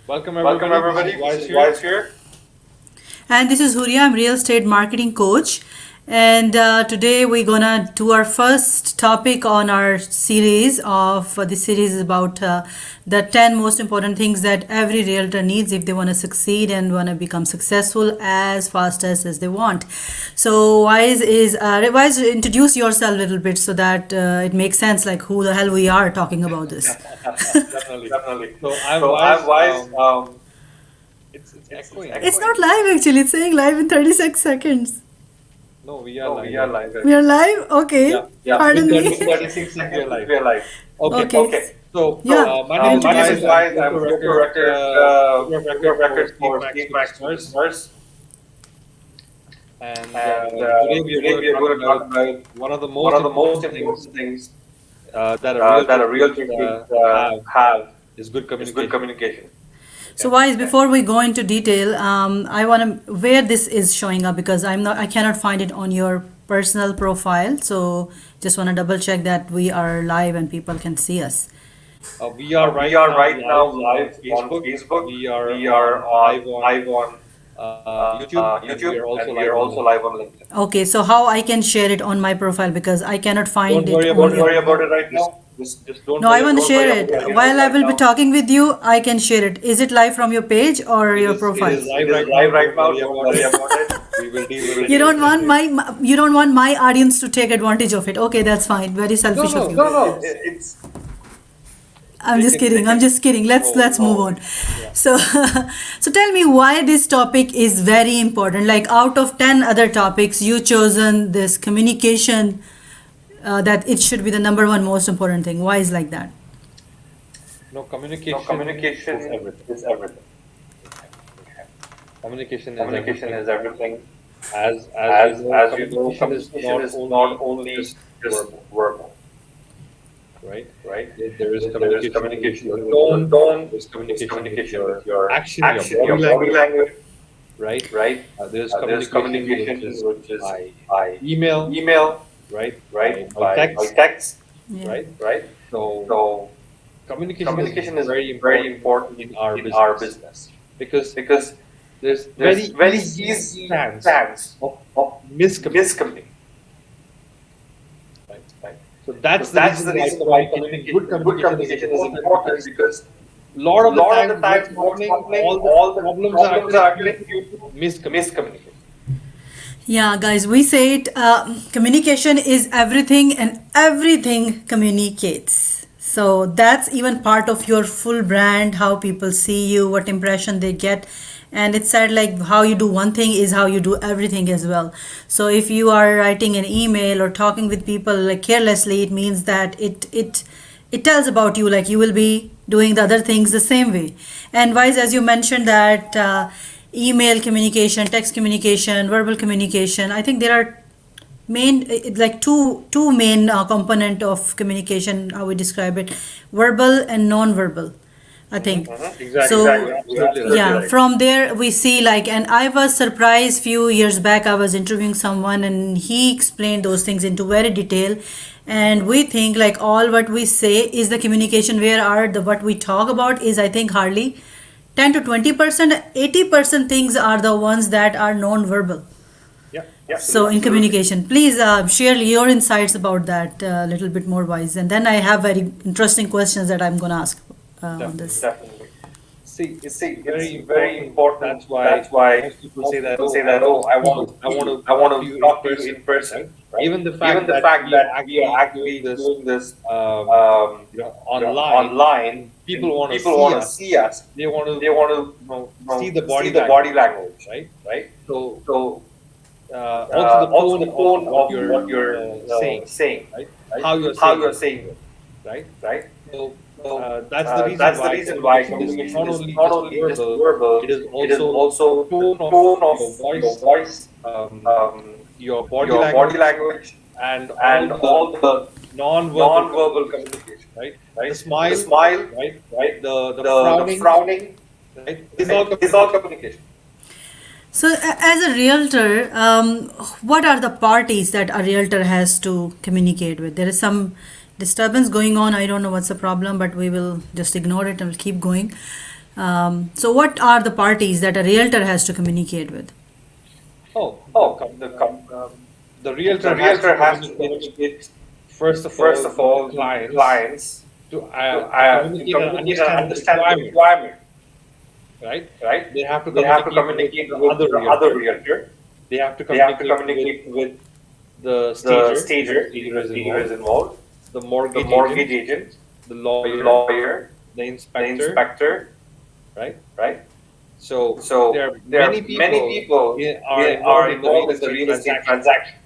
Welcome Welcome everybody. This everybody. is This Wise is here. Wise here. And this is Huria. I'm real estate marketing coach. And today we're gonna do our first topic on our series of this series is about the 10 most important things that every realtor needs if they want to succeed and want to become successful as fast as they want. So Wise, introduce yourself a little bit so that it makes sense, like who the hell we are talking about this. Definitely. Definitely. So I'm So Wise. I'm Wise. It's echoing. It's not live actually. It's saying live in 36 seconds. No, we are No, live. we are live. We are live? Okay. Yeah. Yeah. Pardon Within me. 36 seconds we are live. We are live. Okay. Okay. Okay. So Yeah. my name is My name Wise. is Wise. I'm I'm broker record for Steve Max Superstars. And Today we are going to talk about one of the one of the most important important things that that a a realtor realtor should should have is good is communication. good communication. So Wise, before we go into detail, I want to where this is showing up because I cannot find it on your personal profile. So just want to double check that we are live and people can see us. We are right now live on Facebook. We are live on YouTube, and YouTube, we are also and we live are on also LinkedIn. live on LinkedIn. Okay, so how I can share it on my profile because I cannot find Don't worry it about on it. Don't worry your. about it right now. Just don't No, I worry want to about share worry it. about it While I right will be now. talking with you, I can share it. Is it live from your page or it. your It profile? is live It is right live now. right now. Don't Don't worry worry about it. about it. We will deal with it. You don't want you don't want my audience to take advantage of it. Okay, that's fine. Very selfish of you. No, it's I'm just Take it. kidding. I'm just kidding. Let's move on. Yeah. So so tell me why this topic is very important. Like out of 10 other topics, you chosen this communication that it should be the number one most important thing. Why is like that? No, communication communication is everything. is everything. Communication is Communication everything. is everything. As As you know, communication is not only just verbal, verbal, right? right? There is There is communication communication with with your your tone. tone, There's there's communication communication with your action, action, your your body language, right? right? There's There's communication communication which is by by email, email, right? right? By text, text, Yeah. right? right? So So communication is very very important in our in our business business because because there's very easy chance of of miscommunication. miscommunication. Right? So that's That's the the reason reason why why good communication is important because a lot of the times times what's what's happening, happening, all the problems problems are are actually actually due to miscommunication. miscommunication. Yeah, guys, we say it. Communication is everything, and everything communicates. So that's even part of your full brand, how people see you, what impression they get. And it's said like how you do one thing is how you do everything as well. So if you are writing an email or talking with people like carelessly, it means that it tells about you, like you will be doing the other things the same way. And Wise, as you mentioned that email communication, text communication, verbal communication, I think there are like two main component of communication, how we describe it, verbal and non-verbal, I think. Exactly. So Absolutely. yeah, right. from there we see like, and I was surprised few years back. I was interviewing someone and he explained those things into very detail. And we think like all what we say is the communication, where are the what we talk about is, I think, hardly 10 to 20%, 80% things are the ones that are non-verbal. Yeah. So in communication, please share your insights about that a little bit more, Wise. And then I have very interesting questions that I'm going to ask on this. Definitely. See, it's See, very it's very important. That's why Most people say that, oh, I want to talk to you in person. Right? Even the fact that we are actually doing this online, online, people want to want to see see us. they want to They want to see the body body language, right? right? So So also the tone of what what you're saying, right? right? How you're saying it, it, right? right? So So that's the reason why communication communication is is not only just verbal, it is also tone of your voice, your body language, and all the non-verbal communication, right? right? The smile, right? the The frowning, right? is all communication. So, as a realtor, what are the parties that a realtor has to communicate with? There is some disturbance going on. I don't know what's the problem, but we will just ignore it and we'll keep going. So what are the parties that a realtor has to communicate with? Oh, Oh, the the realtor has to realtor has to communicate, communicate first of first all, of with the all with the clients clients to to communicate and communicate and understand the understand the requirement, requirement, right? right? They have to They have to communicate with communicate the with other the other realtor. realtor. They have to They have to communicate with communicate with the the stager, if the stager, if stager the is stager is involved, involved, the the mortgage mortgage agent, agent, the the lawyer, lawyer, the the inspector, inspector, right? right? So there So are there many are many people people are involved are in the real involved in the estate real estate transaction. transaction.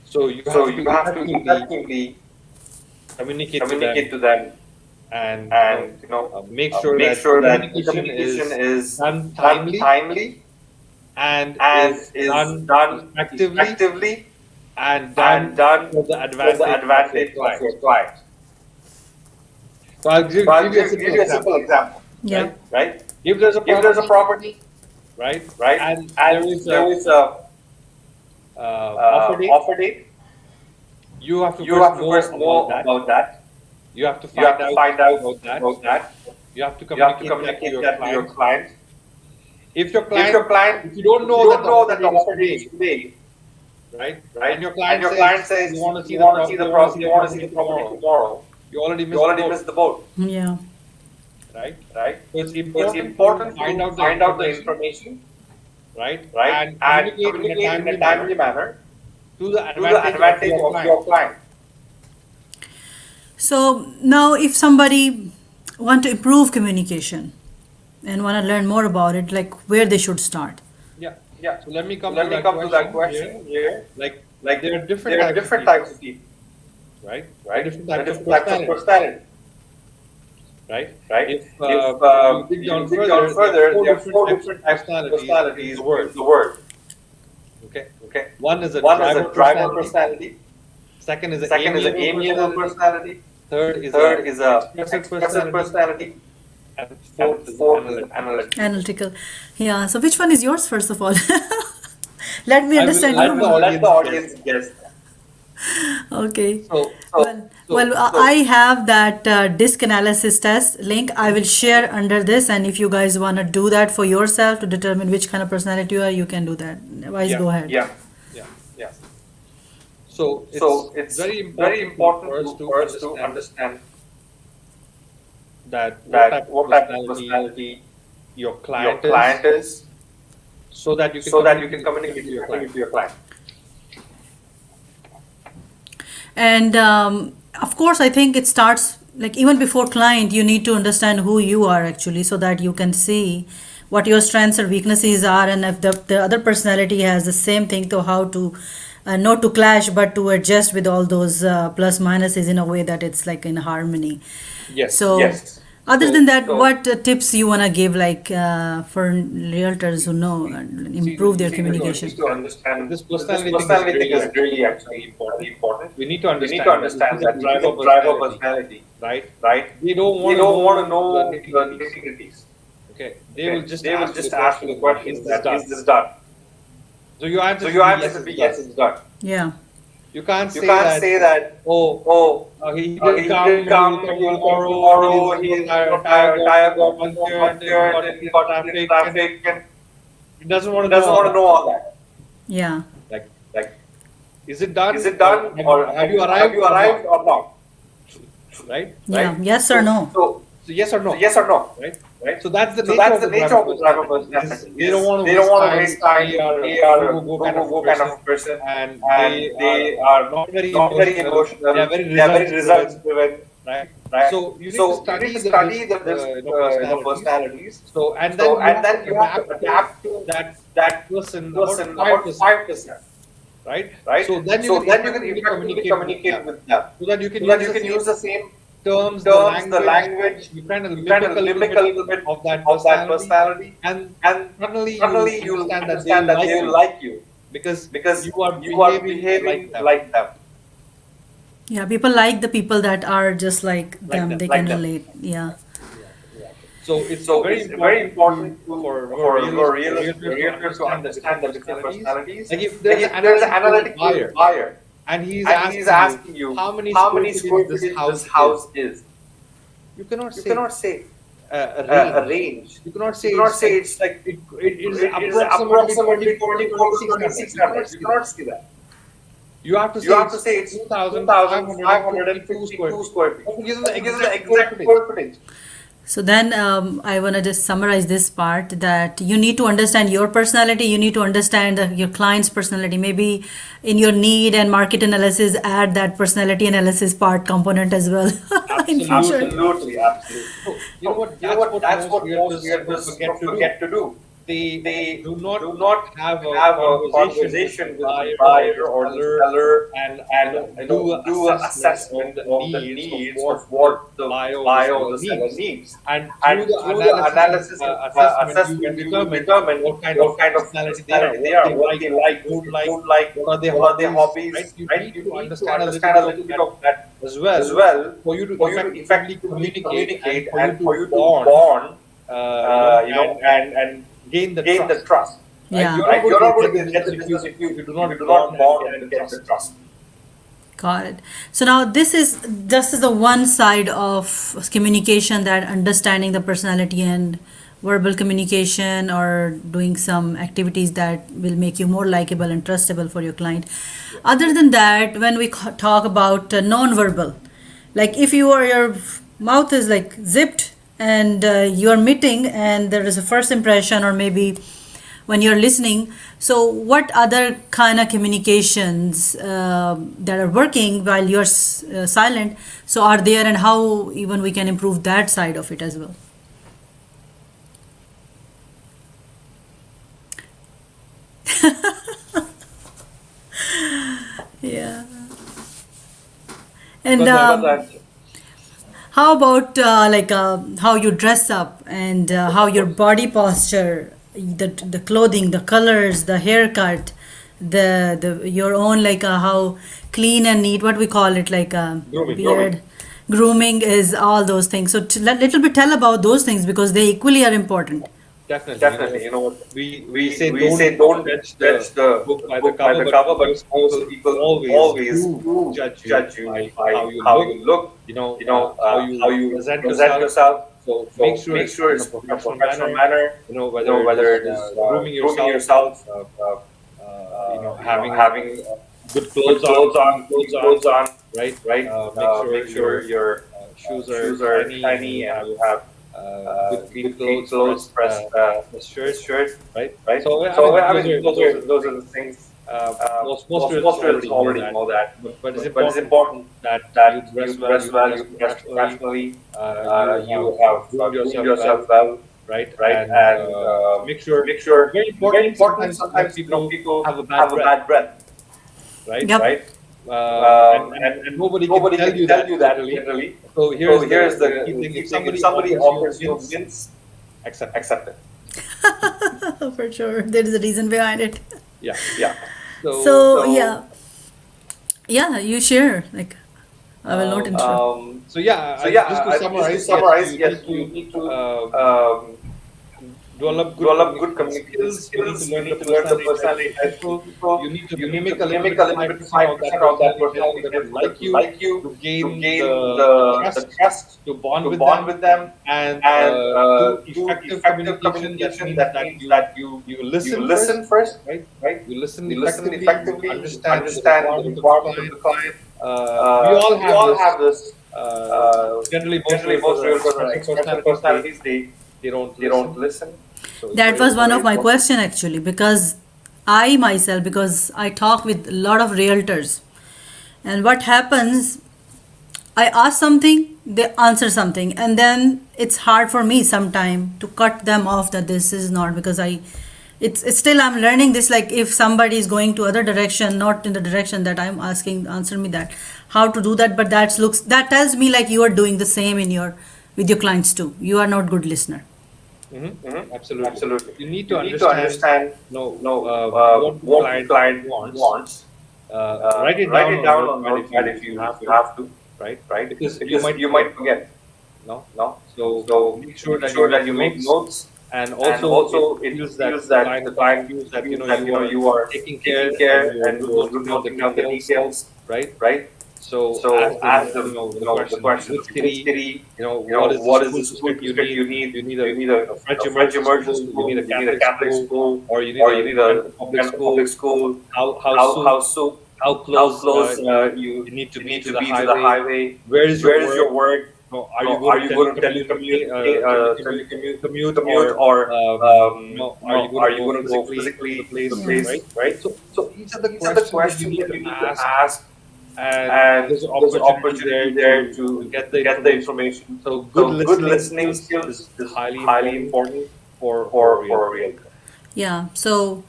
So you So have you to have to effectively effectively communicate to them communicate to them and and make sure make that the sure that the communication communication is is done done timely timely and and is is done done effectively effectively and and done done for the for the advantage of your advantage of client. your client. So I'll So I'll give you a simple give you a example, simple example, Yeah. right? right? If there's a If there's a property, property, right, right, and there and is there a is a offer date, offer date, you have to you first have to know first about know that. about that. You have to You find have to out find out about that. about that. You have to You have to communicate that to communicate your that to your client. client. If your If client, your client, if you don't if you know that don't the know offer that the date is offer date is today, today, right, right, and your and client your client says they says want to see you the want to see they want to see they the want to see property the property tomorrow, tomorrow, you already you missed the already boat, missed the boat, Yeah. right? right? So it's So it's important to important find to out the find out the information, information, right, right, and and communicate in a communicate in a timely manner timely manner to the to the advantage of advantage your of client. your client. So now if somebody want to improve communication and want to learn more about it, like where they should start. Yeah. Yeah. So let me So come to let me that come to that question here. question here. Like Like there are different there are types of different people, types of people, right? There are right? different There are types of different types of personality, personality, right? right? If If you dig you down dig down further, there are further, four there are different four types of different types of personalities in personalities the in world. the world. Okay. Okay. One is a One is a driver driver personality. personality. Second is an Second is an amiable amiable personality. personality. Third is a Third is a expressive expressive personality, personality. and And fourth is an fourth is an analytical analytical. personality. Analytical. Yeah. So which one is yours, first of all? Let me I will understand I you let the will more. let the audience guess. audience guess. Okay. So, So, I have that disc analysis test link. I will share under this, and if you guys want to do that for yourself to determine which kind of personality you are, you can do that. Otherwise, yeah, go ahead. yeah, yeah. yeah. So So it's it's very very important important for us to for us to understand understand that what that type of what type of personality personality your your client is, client is, so that you can so that you communicate can effectively communicate to your client. effectively to your client. And of course, I think it starts like even before client, you need to understand who you are actually, so that you can see what your strengths or weaknesses are, and if the other personality has the same thing, to how to not to clash, but to adjust with all those plus minuses in a way that it's like in harmony. Yes. So, Yes. other than So that, what tips you wanna give, like for realtors see, who know see, improve their See, the thing communication? is to that understand this that this personality thing is personality thing really is actually really actually very important. very important. We need to We need to understand that this understand is a that this is driver a driver personality, personality, right? right? They don't They want to don't want to know the know the nitty-gritties. nitty-gritties. Okay, they will Okay, just they will ask you the just ask you the question that question is this that done? is this done? So your answer So should your be answer yes, should it's be done. yes, it's done. Yeah. You can't You say can't that, say that, oh, oh, he didn't he didn't come, he will come, come he will come tomorrow, his tomorrow, tire got tire got punctured and he punctured got and he in got in traffic and traffic and he doesn't want he to know doesn't all want to that. know all that. Yeah. Like, Like, is it is done it or done or have you have arrived you or not? arrived or not? Right? Yeah. Right? Yes or no? So yes or So no, yes or no? right? Right? So that's the So nature that's of the the nature driver of the driver personality. Is personality. they don't Is want to they don't waste want to time. waste time. They are a They are a go kind of a go kind of person, a person, and and they are they are not very not very emotional. They are emotional. very They are very results results driven, driven, right? right? So you need to So you need study to the study this personalities. personalities. So and So then you and have to then you have to adapt to adapt to that that person about person about 5%, 5%, right? right? So then you So can then you can effectively effectively communicate with communicate them, with them, so that you can so that use you the can use same the same terms, the terms, the language. language. You kind of You kind mimic of a little mimic bit a little bit of that of that personality, personality, and and suddenly you'll suddenly you'll understand that they understand will that like they will you like you because because you are you are behaving like behaving them, like them, Yeah. People like the people that are just like like them. them. They can like them. relate. Yeah. So it's So very it's very important important for realtors to realtor to understand the different understand the different personalities. personalities. Like if Like there's an if there's an analytical analytical buyer buyer and he's and he's asking you asking you how many how square many footage square this footage this house is, house is, you cannot you say. cannot say. a range. range. You cannot You say cannot it's say like it's like it is it is approximately approximately 24 to 24 to 2600. 2600. You You cannot cannot say see that. that. You have to You say have to it's say it's 2552 square 2,552 feet. square feet. That will give them That the will give them the exact square exact footage. square footage. So then I want to just summarize this part that you need to understand your personality, you need to understand your client's personality. Maybe in your need and market analysis, add that personality analysis part component as well in future. Absolutely, Absolutely, absolutely. absolutely. So you know So, what? you know That's what? what That's most what most realtors realtors forget to do. forget to do. They They do not do not have a have a conversation with the conversation with the buyer or the buyer or the seller seller and and do an do a assessment of assessment the of the needs of needs what of the what the buyer or the buyer or seller the seller needs. needs. And through And the through the analysis and analysis and assessment, you can assessment, you will determine determine what kind of what kind of personality they are, personality they what are, they what like, they what they like, what don't they like, don't like, what are their what are their hobbies, right? hobbies, You right? need You to need to understand a little understand bit a of little bit that of that as well as well for you to for you to effectively effectively communicate and communicate for you and to for you to bond, bond, and gain the gain the trust, trust. right? Yeah. You're not Right? going You're to not going get the to get business the business if you do if you not do bond not and bond get the and get the trust. trust. Got it. So now this is the one side of communication, that understanding the personality and verbal communication or doing some activities that will make you more likable and trustable for your client. Yeah. Other than that, when we talk about non-verbal, like if your mouth is like zipped and you are meeting and there is a first impression or maybe when you're listening, so what other kind of communications that are working while you're silent, so are there, and how even we can improve that side of it as well? Yeah. And Because Because I'm how about how you dress up and how of your course, body posture, the clothing, the colors, the haircut, the your own how clean and neat, what we call it, like grooming. beard, grooming is all those things. So little bit tell about those things because they equally are important. Definitely, you know definitely, what? We say we don't say don't judge the judge the book by the book by cover, the but cover, but most most people people always always do do judge you judge you by how by you how look, you look, how how you you present present yourself. yourself. So make So sure make it's sure in a it's in a professional professional manner. manner. Whether it is Whether it is grooming grooming yourself, yourself, having having good good clothes on, clothes clean on, clothes clean on, clothes on, right? right? Make sure Make sure your your shoes are shoes are shiny and shiny you and have you have good clean good clean clothes, clothes, pressed pressed shirt, shirt, right? right? So I So mean, I those mean, are those are the those are things. the things. Most realtors Most realtors already know already that, know that, but it's but it's important important that you that dress you well, dress you well, dress you dress professionally, professionally, you have you have groomed groomed yourself well, yourself well, right? right? And And make sure, make sure, very very important, important. sometimes Sometimes people people have a bad have a breath, bad breath, right? Yep. right? And And nobody can nobody tell can you tell that you that generally. generally. So So here's here's the key the thing: if key thing: if somebody somebody offers you offers you mints, mints, accept it. accept it. For sure, there is a reason behind it. Yeah. Yeah. So So So yeah, you share, like I will not um, interrupt. so yeah, so yeah, just to just to summarize, yes, summarize, you yes, need you to need to um, um, develop good develop good communication communication skills. You need to skills. You learn the need to learn the personality types of personality types of people. people. You need to You need to mimic a little mimic bit, a little bit, 5% of that 5% of that personality type so personality that type they so that like they you, like you, to to gain gain the the trust, trust, to bond to with bond them, with them, and and do do effective effective communication. That communication. means That that means you that you you listen first, listen first, right? right? You listen You listen effectively. You effectively. You understand the understand the requirement of the requirement of client. the client. We all We have all this. have this. Uh, Uh, Generally, most Generally, realtors most are realtors are expressive expressive personalities. personalities. They don't They don't listen. listen. So it's That very was one of important. my question actually, because I myself, because I talk with a lot of realtors, and what happens, I ask something, they answer something, and then it's hard for me sometime to cut them off that this is not, because it's still I'm learning this, like if somebody is going to other direction, not in the direction that I'm asking, answer me that, how to do that, but that tells me like you are doing the same in your with your clients too. You are not good listener. Absolutely. Absolutely. You need to You need to understand, understand, what the what the client client wants. wants. Write it Write down it on down on notepad notepad if you if have you to, have to, right? right? Because you Because might you forget, might forget. no? No. So So make sure make that you sure make that you make notes, notes, and and also it also it feels that feels that the client client feels that feels that you are you are taking care taking and care you're and good you're noting down the noting down the details, details, right? right? So So ask them, ask them, the the question, question, which which city, city, what is the what is school the school district you district need? you need? You need Do you need a French a French immersion immersion school, you need school? a You need a Catholic Catholic school, school, or you need or you a need kind of a public kind of public school? school? How How soon, soon how how close close you you need to you be need to to the be to the highway? highway? Where is your Where is work? your work? Are you going Are to you going to telecommute, commute, or are you going are to you go going to go physically to the physically to the place, Yeah. place, right? right? So these are the These are the questions that you questions need that to you need to ask, ask, and and there's an there's an opportunity opportunity there there to get the to get the information. information. So good So good listening listening skills skills is is highly highly important important for a for a realtor. realtor. Yeah. So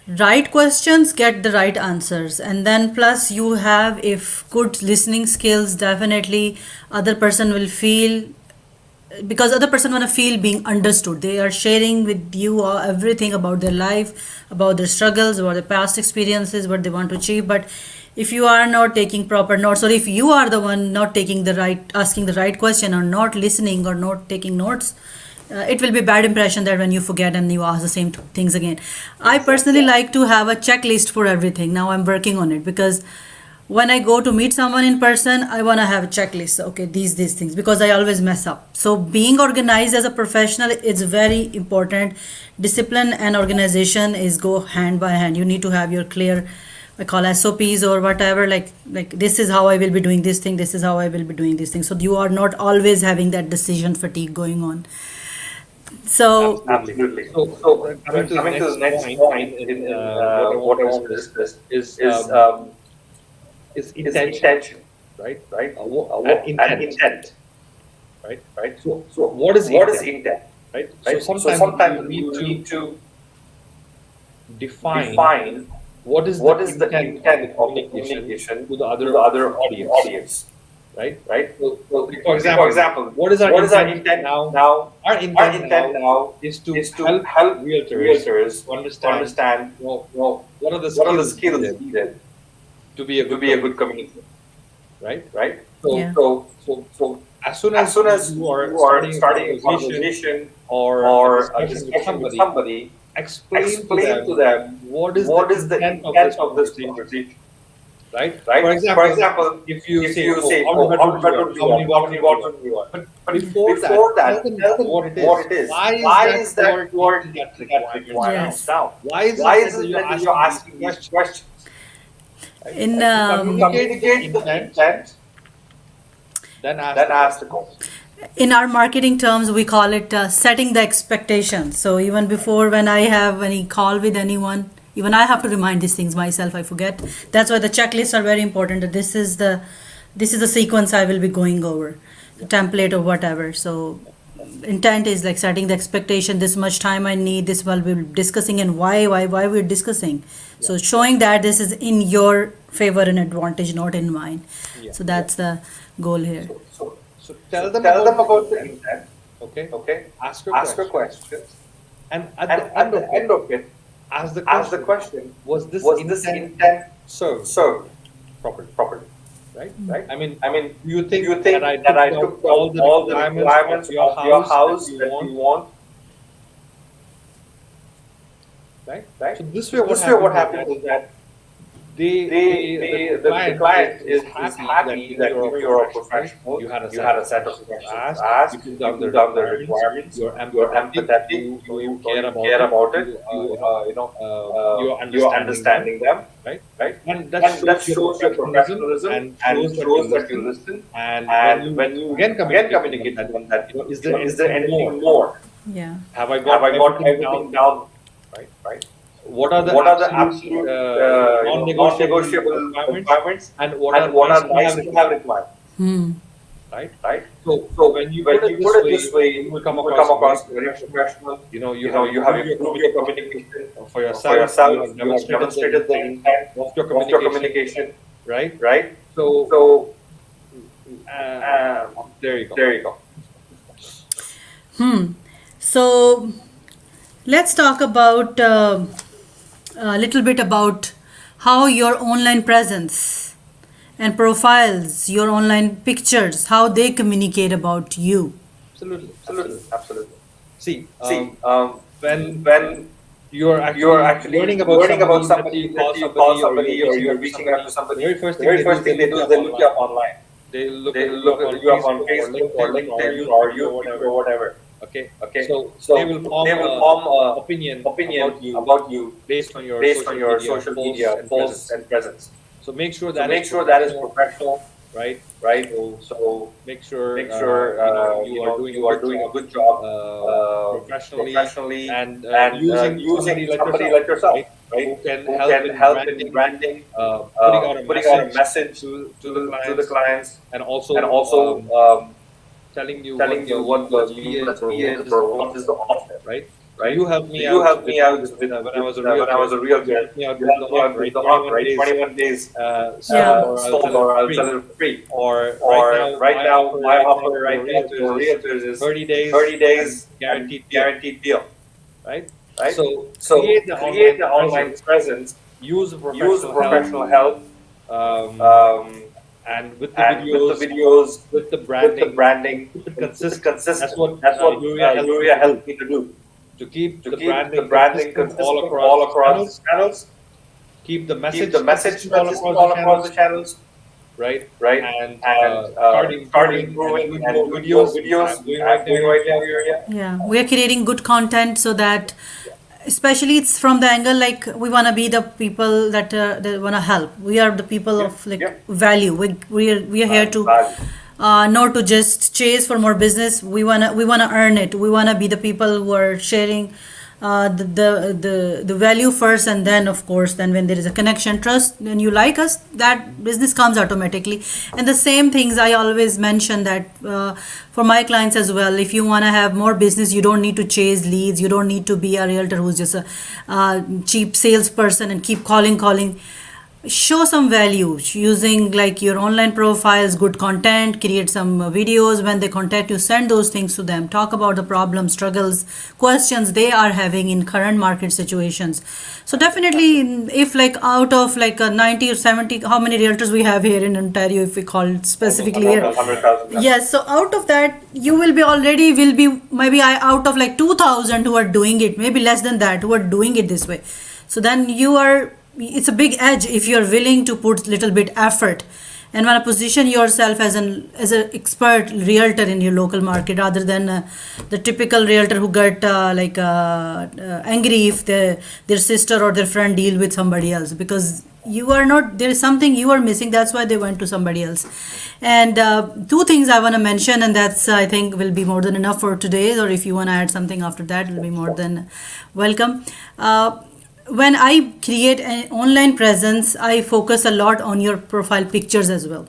right questions get the right answers, and then plus you have, if good listening skills, definitely other person will feel, because other person want to feel being understood. They are sharing with you everything about their life, about their struggles, about their past experiences, what they want to achieve. But if you are not taking proper notes, or if you are the one not taking the right, asking the right question, or not listening, or not taking notes, it will be bad impression that when you forget and you ask the same things again. I personally Exactly. like to have a checklist for everything. Now I'm working on it, because when I go to meet someone in person, I want to have a checklist. Okay, these things, because I always mess up. So being organized as a professional is very important. Discipline and organization is go hand by hand. You need to have your clear, I call SOPs or whatever. Like this is how I will be doing this thing. This is how I will be doing this thing. So you are not always having that decision fatigue going on. So Absolutely. Absolutely. So So coming to the coming to the next next point point in what I want what to I want to discuss discuss is is is is intention, intention, right? right? And And intent, intent, right? right? So So what is what is intent, intent, right? So right? So sometimes you sometimes need you to need to define define what is the what is the intent of the intent of the communication communication to the to other the other audience, audience, right? right? So, Say for say for example, example, what is our what is our intent intent now? now? Our Our intent intent now now is to is to help help realtors realtors to to understand, understand, you you know, what are the what are the skills skills needed needed to be a to good be a good communicator, communicator, right? right? So, yeah. So, so so as soon as as soon as you are you are starting a starting a conversation conversation or a or a discussion with discussion with somebody, somebody, explain to explain to them them what is the what is the intent of intent this of this conversation, conversation, right? For right? For example, example, if you if say, you "Oh, say, how many "Oh, how bedrooms many do you want? bedrooms do you How many want? How many bathrooms do you want?" bathrooms do you want?" But But before that, before that, tell them tell what them it what is. it is. Why is Why that is you that are you are taking that taking that requirements down? requirements Yes. down? Why is Why it that is it you're that you're asking these asking these questions? questions? Right? In To To communicate the communicate the intent, intent, then ask then the ask the questions. question. in our marketing terms, we call it setting the expectation. So even before, when I have any call with anyone, even I have to remind these things myself. I forget. That's why the checklists are very important. That this is the sequence I will be going over, the Yeah, template or whatever. So intent is like setting the expectation. This much time I need. This will be discussing, and why we're discussing. yeah, So showing that this is in your favor and advantage, not in mine. yeah. So that's the goal here. So tell So them tell about them the about the intent, intent, okay? okay? Ask your Ask your questions, questions, and at and the end at of the it, end of it, ask the ask the question: question, was this was this intent intent served served properly? properly, Right? right? I mean, I mean, do you do think you that think I that took I down took all down the all the requirements of requirements your of your house that house you that you want? want, Right? right? So this way, So what this way, what happens is happens that is that the the client client is is happy that happy that you're a you're a professional. professional. You had a You set had of a set of questions to questions to ask. You ask. took You down the took down the requirements. requirements. You're You're empathetic. empathetic. You care You about care it. about it. You you're You're understanding them, understanding them, right? right? And that And that shows your shows your professionalism professionalism and and shows that you shows that you listen. listen. And when And you when you again again communicate to them communicate to that, them that, is there is there anything more? anything more? Yeah. Have I Have got I got everything everything down? down? Right? Right? What are the What are the absolute absolute non-negotiable non-negotiable requirements, requirements, and what are and what nice are to have nice to have requirements, requirements, Hmm. right? right? So So when you put when it you this put it way, this way, you will come you will across come very across very professional. professional. You have You have improved your improved your communication communication for for yourself. You yourself. have You have demonstrated the demonstrated the intent intent of your of your communication, communication, right? right? So So uh, um, there you go. there you go. So let's talk about a little bit about how your online presence and profiles, your online pictures, how they communicate about you. Absolutely, Absolutely, absolutely. absolutely. See, See, when when you're you're actually actually learning about learning about somebody, let's say somebody, you let's call say you call somebody or somebody you're or reaching you're out to reaching out somebody, to the somebody, very first the thing very they do first is they thing they look do you is up they look you online. up online. They look They you up look on you up on Facebook or Facebook or LinkedIn or LinkedIn or YouTube or YouTube whatever. or whatever. Okay, Okay, so they so will they form will a form a opinion opinion about you about you based on your based on social your media social posts media and posts presence. and presence. So make sure So that is make sure that is professional, professional, right? right? So So make sure make sure you are doing a you are good doing a job good job professionally professionally and and using somebody using like somebody yourself, like yourself, right? right? Who can Who help can in help in branding, branding, putting out a putting out a message message to the to the clients, clients, and and also also telling you what telling the you what lead, the let's lead say, let's what say is the or what is the offer, offer, right? So right? you helped So me you out helped me out with when I was a when I was realtor. a You realtor. helped me out You with the helped me out offer, with right? the offer, 21 right? days 21 days sold or I'll sold sell it or for I'll sell free. it for free. Or right Or now, right my now, offer my right now offer right for now realtors for is realtors is 30 days 30 and days and guaranteed deal, guaranteed deal, right? right? So So create the create online the online presence, presence, use the use the professional help, professional help, um, um, and with the and with the videos, videos, with the with the branding, and branding, keep it and keep it consistent. That's consistent. what That's what Yuria helped me Urea to do, helped me to do. to keep To the keep the branding branding consistent all consistent across all the across the channels, channels, keep the keep the message message consistent all consistent across the all across the channels, channels, right? right? And And start start improving and improving doing and more doing more videos, which videos, I'm which doing right I'm now, doing right Yuria. now, Urea. Yeah, we are creating good content so that, especially it's from the angle like we want to be the people that want to help. We are the people Yep, of like yep. value. We are here Value. to Value. not to just chase for more business. We wanna earn it. We wanna be the people who are sharing the value first, and then of course then when there is a connection, trust, when you like us, that business comes automatically. And the same things I always mention that for my clients as well. If you want to have more business, you don't need to chase leads. You don't need to be a realtor who's just a cheap salesperson and keep calling. Show some value using like your online profiles, good content, create some videos. When they contact you, send those things to them, talk about the problems, struggles, questions they are having in current market situations. So definitely, if like out of like a 90 or 70, how many realtors we have here in Ontario, if we call it Almost specifically here? 100,000. 100,000. Yes, so out of that, you will be maybe out of like 2,000 who are doing it, maybe less than that, who are doing it this way. So then it's a big edge if you're willing to put little bit effort and want to position yourself as an expert realtor in your local market, rather than the typical realtor who got angry if their sister or their friend deal with somebody else, because you are not, there is something you are missing, that's why they went to somebody else. And two things I want to mention, and that's I think will be more than enough for today, or if you want to add something after that, will be more than welcome. When I create an online presence, I focus a lot on your profile pictures as well.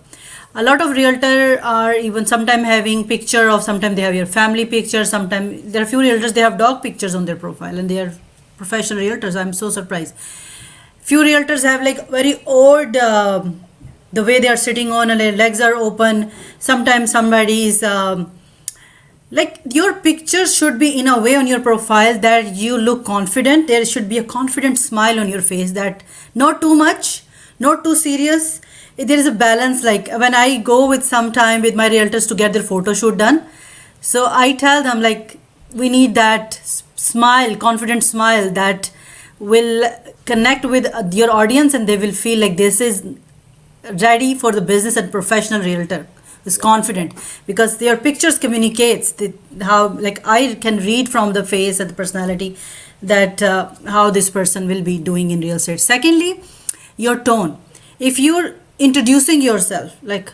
A lot of realtor are even sometimes having picture of, sometimes they have your family picture, sometimes there are few realtors they have dog pictures on their profile and they are professional realtors. I'm so surprised. Few realtors have like very old the way they are sitting on and their legs are open. Sometimes somebody's like, your pictures should be in a way on your profile that you look confident. There should be a confident smile on your face, that not too much, not too serious. There is a balance. Like when I go with some time with my realtors to get their photo shoot done, so I tell them like, we need that smile, confident smile that will connect with your audience, and they will feel like this is ready for the business and professional realtor is confident, because their pictures communicates how, like, I can read from the face and the personality that how this person will be doing in real estate. Secondly, your tone. If you're introducing yourself, like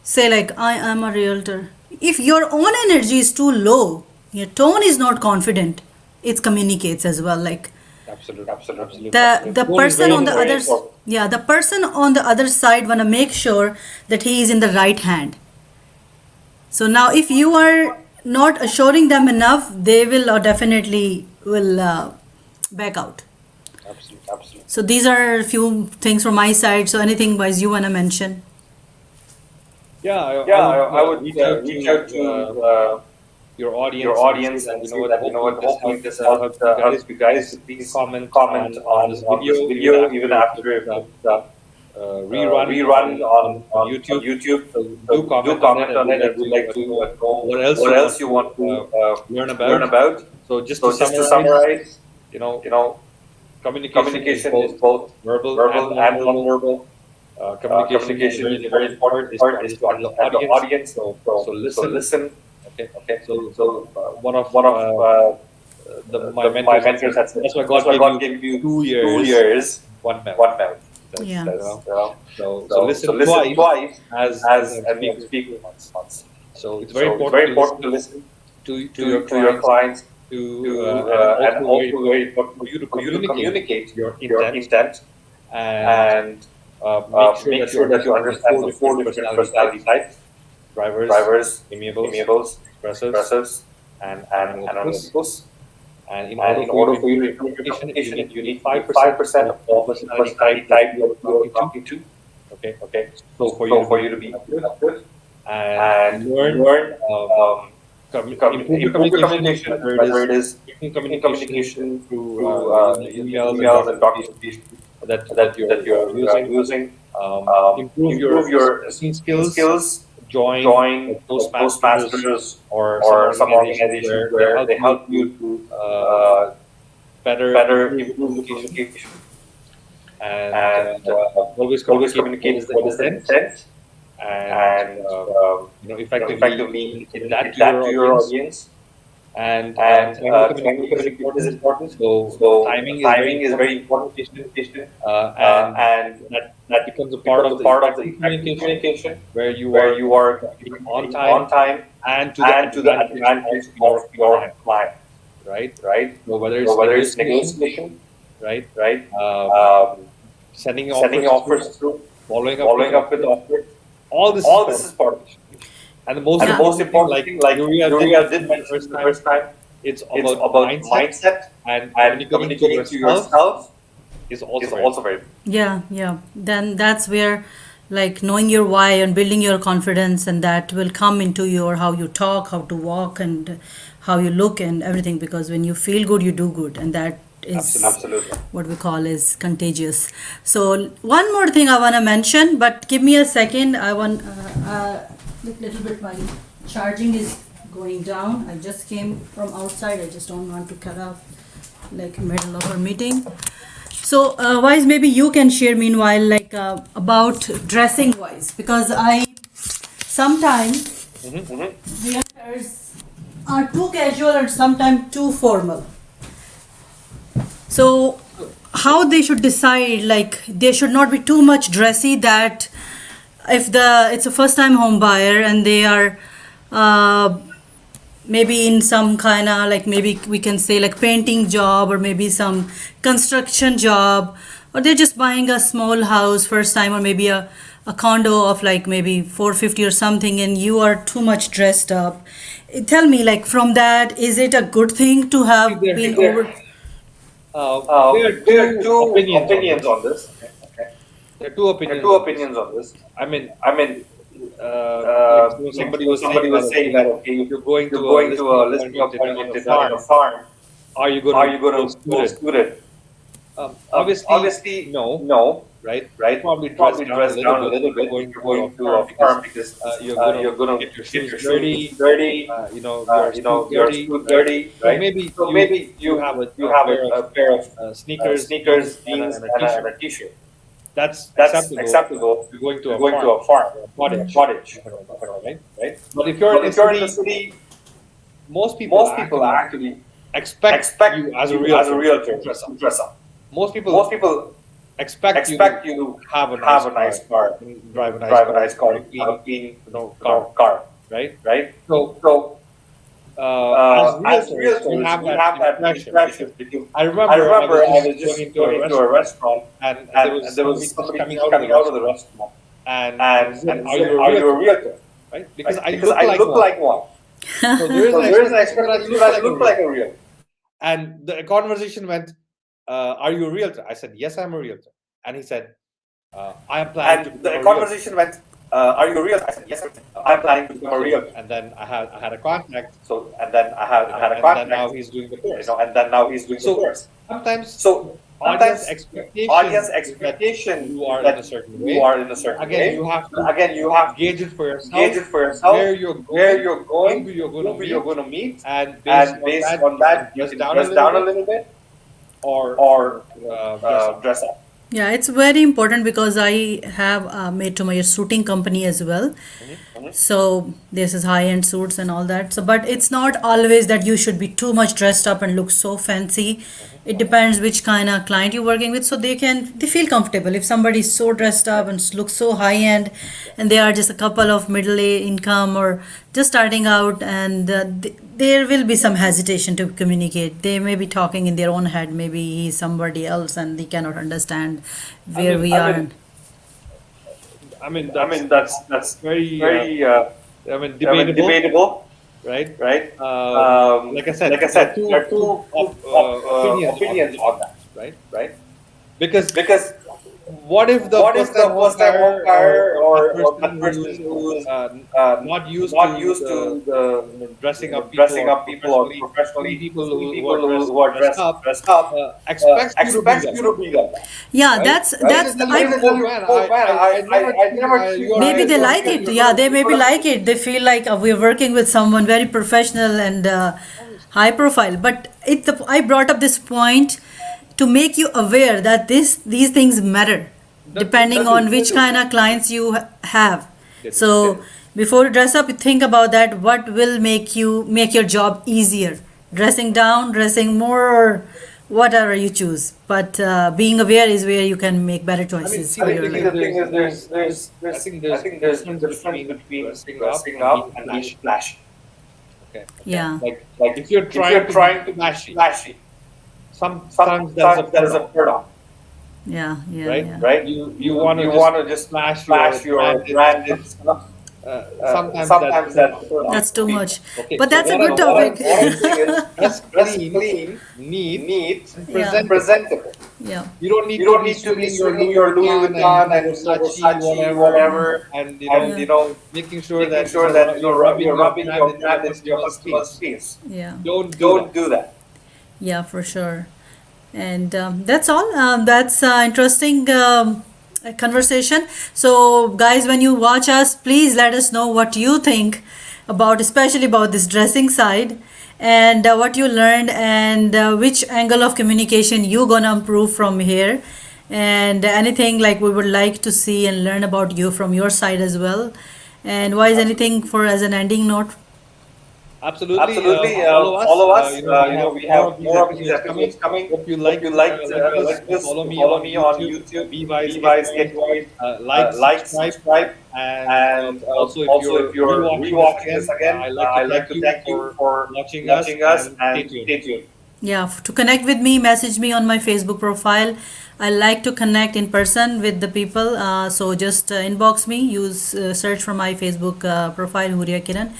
say like, I am a realtor, if your own energy is too low, your tone is not confident, it communicates as well. Like Absolutely. Absolutely. Absolutely. the Tone is person very on the Very other important. important. yeah, the person on the other side want to make sure that he is in the right hand. So now if you are not assuring them enough, they will definitely will back out. Absolutely. Absolutely. So these are a few things from my side. So anything wise you want to mention? Yeah, Yeah, I would I would reach out reach out to to your your audience and say audience that, and say that, hopefully this hopefully this helps you guys. helps you guys. Please Please comment comment on this on this video even video even after after it's it's rerun rerun on on YouTube. YouTube. So do So do comment on it, comment and on we'd it, like and we'd to like to know know what else you what want else you to want to learn learn about. about. So just to So just to summarize, summarize, you know, You know, communication is communication is both both verbal and verbal and non-verbal. non-verbal. Communication is a Communication very is a very important important part is to part is to understand the understand the audience. audience. So So listen. listen. Okay. Okay. So So one of one of my my mentors had said mentors had said, that's why that's God why gave God you gave you 2 years, 2 years, 1 month. 1 month. Yeah. That's So so listen listen twice twice as as I'm and speaking speak 2 months. once. So it's very So it's important very to important to listen listen to your to your clients, clients, and and also very also very important important for you to for you to communicate communicate your your intent intent and and make sure make that you sure that you understand the understand four the four different different personality personality types: types: drivers, drivers, amiables, amiables, expressives, expressives, and and analyticals. analyticals. And in And order in for you to order for you improve to your improve your communication, communication, you you need need 5% 5% of the of the personality type personality that type you that are you are talking to. talking to. Okay. Okay. So for you So to for be you to be productive productive and and learn, learn, um, improve your improve your communication, communication, whether it whether is it is written written communication communication through through emails and emails and documentation documentation that that you're you're using. using. Improve your Improve your speaking speaking skills. skills. Join Join Toastmasters Toastmasters or some or some organizations organizations where they where help they you help to you to uh, better better improve your improve your communication communication and and always always communicate what communicate is the what is the intent intent and and effectively effectively communicate that communicate to your that to your audience. audience. And And timely timely communication is communication is important. important. So So timing is very timing is important very in important in communication, communication, and and that that becomes a part becomes of a the part of the effective effective communication, communication, where you where are you are communicating on communicating time on time and to the and to the advantage of advantage of your your client, client, right? right? So whether So it's whether it's negotiation, negotiation, right? right? Um, Um, Sending Sending offers through, offers through, following up with following up with offers. offers. All this is All part this of is part of communication. it. And the most And the Yeah. most important thing, important like thing, like Yuria did Yuria did mention the mention first the time, first time, it's it's about about mindset, mindset, and and communicating to communicating to yourself yourself is also is very also important. very. Yeah, yeah. Then that's where, like, knowing your why and building your confidence, and that will come into your how you talk, how to walk, and how you look, and everything. Because when you feel good, you do good, and that is Absolutely. Absolutely. what we call is contagious. So one more thing I want to mention, but give me a second. I want little bit my charging is going down. I just came from outside. I just don't want to cut off like middle of our meeting. So, wise, maybe you can share meanwhile, like about dressing wise, because I sometimes Mhm. realtors are too casual and sometimes too formal. So, how they should decide, like they should not be too much dressy that if the it's a first time home buyer and they are uh, maybe in some kind of like maybe we can say like painting job or maybe some construction job, or they're just buying a small house first time, or maybe a condo of like maybe 450 or something, and you are too much dressed up. Tell me, like, from that, is it a good thing to See, have been over? there are There are two two opinions on opinions this. on this. Okay? There are two There are opinions two on this. opinions on this. I mean, I mean, like somebody was somebody saying that was saying that okay, okay, if you're going you're to a going to listing a listing appointment in appointment a in a farm, farm. are you going Are to you going go to go suited? suited? Obviously, Obviously, no, no, right? You right? probably dress Probably down a dress little down a bit if little you're bit if going you're to a going to farm a because farm because you're going to you're going to get your get shoes your shoes dirty, dirty. your shoes Your dirty, shoes right? dirty, So right? maybe So maybe you have you a have pair of a pair of sneakers, jeans, sneakers, jeans, and a and t-shirt. a t-shirt. That's That's acceptable acceptable if you're going if to you're a going to farm a farm or a or a cottage, cottage, talking about, right? right? Right? But if you're But in a if you're in the city, city, most people most people actually actually expect expect you as a you as a realtor to realtor dress up. to dress up. Most people Most people expect you to expect you to have a have nice a car, nice car, drive a nice drive a car, nice have car, a have a clean, clean, car, car, right? right? So, So, as as realtors, we realtors, have we that have that impression impression because because I I remember I was remember I just was going just into a going into a restaurant restaurant and there and was there somebody was just somebody coming just out of the coming out of the restaurant restaurant and he said, and he "Are said, you a "Are you a realtor?" realtor?" Right? Because Right? I Because look I like look one. like one. So there is So an there is an expectation that I expectation look that I like a look like realtor. a realtor. And the conversation went, "Are you a realtor?" I said, "Yes, I'm a realtor." And he said, "I am planning to And become the a realtor." conversation went, "Are you a realtor?" I said, "Yes, I'm planning to become a So, realtor." and then I had a contact, So, and then I had a and then now contact, he's doing the course. and then now he's doing the So course. sometimes So audience sometimes audience expectation is that expectation you is are in a that certain you way. are in a But certain again, way. you have But to again, you have to gauge it for gauge yourself, it for where yourself, you're where going, you're who going, you're going to who you're meet, going to meet, and based and on based that, on you can that, you dress can down a dress little down a bit little bit or dress up. dress up. Yeah, it's very important because I have made to my suiting company as well. So this is high-end suits and all that. So, but it's not always that you should be too much dressed up and look so fancy. It depends which kind of client you're working with. So they feel comfortable. If somebody is so dressed up and looks so high-end, and they are just a couple of middle income or just starting out, and there will be some hesitation to communicate. They may be talking in their own head. Maybe he's somebody else, and they cannot understand where mean, we are. That's very Very debatable, right? right? Like I said, There are two opinions on that, right? right? Because Because what if the what if the first time home buyer or a a person person who is who's not used not to used to the dressing up people or professionally people see who who are dressed up dressed up expects expects you to be that. Yeah, right? that's Right? that's Tell I you, oh man, I never I you are maybe right. they like it. Yeah, they maybe like it. They feel like we're working with someone very professional and high profile. But I brought up this point to make you aware that these things matter depending on which kind of clients you have. They do. So before you dress up, you think about that. What will make your job easier? Dressing down, dressing more, or whatever you choose. But being aware is where you can make better choices see, for the your thing life. The thing is, I think there's I think there's difference a difference between between dressing dressing up up and and being being flashy. flashy. Okay. Yeah. Like If you're if you're trying to trying to be be flashy, flashy, sometimes there's a sometimes there is a turn-off, turn off, Yeah, yeah, right? yeah. right? You want You to want to just flash flash your your branded branded stuff. stuff. Sometimes that's Sometimes turn-off. that's turn off. That's too much. Okay, But so that's a what good I'm topic. What I'm saying is dress dress clean, clean, neat, neat, and Yeah. presentable. presentable. Yeah. You don't need You to don't be need to be swinging swinging your Louis Vuitton and and Versace, Versace, whatever, and and making sure making that sure that you're rubbing you're your rubbing brand your into the brand into your customer's customer's face. face. Yeah. Don't do Don't that. do that. Yeah, for sure. And that's all. That's interesting conversation. So, guys, when you watch us, please let us know what you think about, especially about this dressing side, and what you learned, and which angle of communication you gonna improve from here, and anything like we would like to see and learn about you from your side as well. And why is anything for as an ending note? Absolutely. Absolutely. Follow us. Follow us. We have We more of have these more of these episodes coming. episodes coming. Hope you Hope you liked like this. this. Follow me Follow on me on YouTube. YouTube. Levi's Levi's Get Get Right. like, Like, subscribe, subscribe, and and also also if you're rewatching rewatching this again, I'd I'd like to thank you for watching us watching us and and stay tuned. stay tuned. Yeah, to connect with me, message me on my Facebook profile. I like to connect in person with the people. So just inbox me, use search for my Facebook profile, Huria Kiran,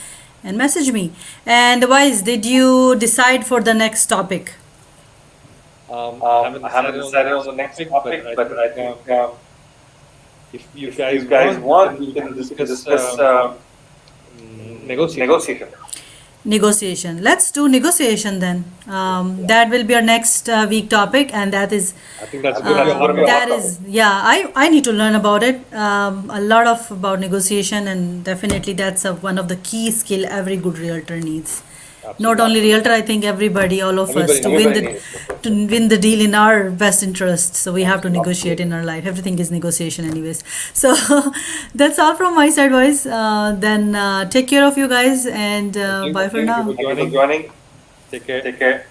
and message me. And otherwise, did you decide for the next topic? I I haven't decided on the next topic, but I think if you if guys you guys want, we we can can discuss discuss negotiation. negotiation. Negotiation. Let's do negotiation then. That will be our next week topic, and that is I think that's going to be a hot Um, topic. that is yeah. I need to learn about it. A lot of about negotiation, and definitely that's one of the key skill every good realtor needs. Not only realtor, I think everybody, all of us, Everybody to needs win Everybody the to win the deal in our best interest. So we have to negotiate in our life. Everything is negotiation, anyways. So that's all from my side, boys. Then take care of you guys, and Thank you. bye for Thank you now. for Thank you for joining. joining. Take care. Take care.